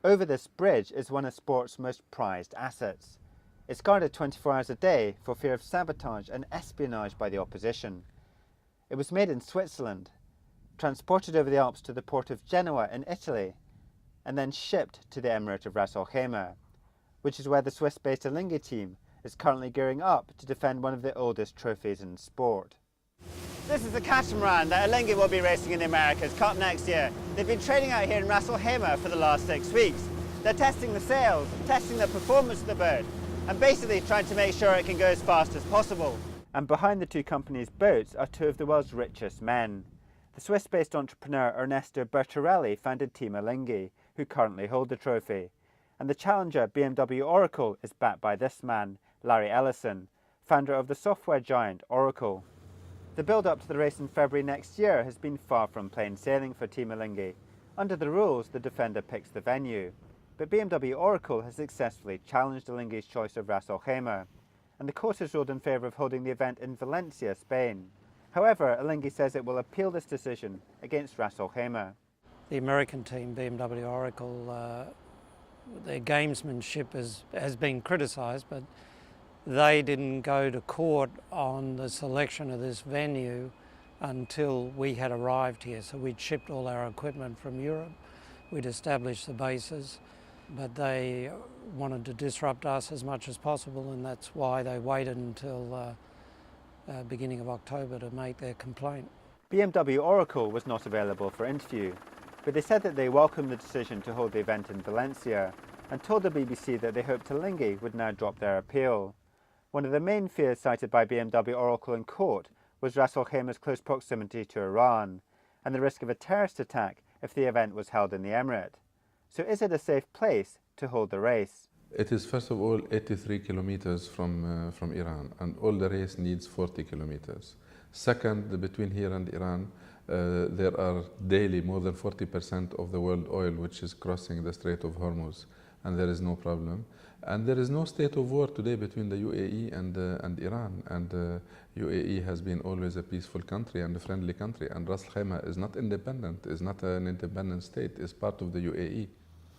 Over this bridge is one of sport's most prized assets. It's guarded 24 hours a day for fear of sabotage and espionage by the opposition. It was made in Switzerland, transported over the Alps to the port of Genoa in Italy, and then shipped to the Emirate of Ras Al Khaimah, which is where the Swiss-based Alinghi team is currently gearing up to defend one of the oldest trophies in sport. This is the catamaran that Alinghi will be racing in the America's Cup next year. They've been training out here in Ras Al Khaimah for the last 6 weeks. They're testing the sails, testing the performance of the bird, and basically trying to make sure it can go as fast as possible. And behind the two companies' boats are two of the world's richest men. The Swiss-based entrepreneur Ernesto Bertarelli founded Team Alinghi, who currently hold the trophy. And the challenger BMW Oracle is backed by this man, Larry Ellison, founder of the software giant Oracle. The build-up to the race in February next year has been far from plain sailing for Team Alinghi. Under the rules, the defender picks the venue. But BMW Oracle has successfully challenged Alinghi's choice of Ras Al Khaimah, and the court has ruled in favour of holding the event in Valencia, Spain. However, Alinghi says it will appeal this decision against Ras Al Khaimah. The American team, BMW Oracle, their gamesmanship has been criticised, but they didn't go to court on the selection of this venue until we had arrived here. So we'd shipped all our equipment from Europe, we'd established the bases, but they wanted to disrupt us as much as possible, and that's why they waited until beginning of October to make their complaint. BMW Oracle was not available for interview, but they said that they welcomed the decision to hold the event in Valencia and told the BBC that they hoped Alinghi would now drop their appeal. One of the main fears cited by BMW Oracle in court was Ras Al Khaimah's close proximity to Iran and the risk of a terrorist attack if the event was held in the Emirate. So is it a safe place to hold the race? It is first of all 83 kilometers from Iran, and all the race needs 40 kilometers. Second, between here and Iran, there are daily more than 40% of the world oil which is crossing the Strait of Hormuz, and there is no problem. And there is no state of war today between the UAE and Iran, and UAE has been always a peaceful country and a friendly country, and Ras Al Khaimah is not independent, is not an independent state, is part of the UAE.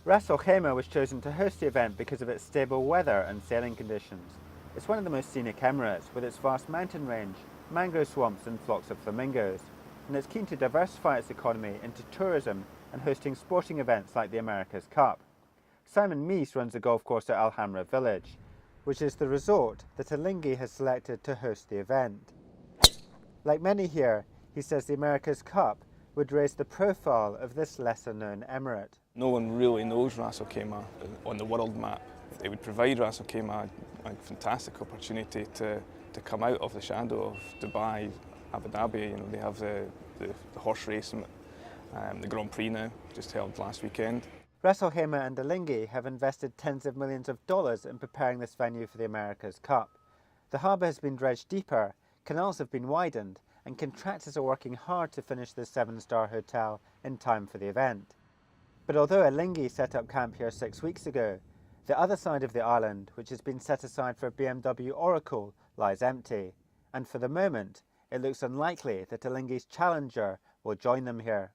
Ras Al Khaimah was chosen to host the event because of its stable weather and sailing conditions. It's one of the most scenic Emirates, with its vast mountain range, mangrove swamps and flocks of flamingos, and it's keen to diversify its economy into tourism and hosting sporting events like the America's Cup. Simon Meese runs a golf course at Al Hamra village, which is the resort that Alinghi has selected to host the event. Like many here, he says the America's Cup would raise the profile of this lesser-known emirate. No one really knows Ras Al Khaimah on the world map. It would provide Ras Al Khaimah a fantastic opportunity to come out of the shadow of Dubai, Abu Dhabi. You know, they have the horse race, the Grand Prix now, just held last weekend. Ras Al Khaimah and Alinghi have invested tens of millions of dollars in preparing this venue for the America's Cup. The harbour has been dredged deeper, canals have been widened, and contractors are working hard to finish this 7-star hotel in time for the event. But although Alinghi set up camp here 6 weeks ago, the other side of the island, which has been set aside for BMW Oracle, lies empty, and for the moment, it looks unlikely that Alinghi's challenger will join them here.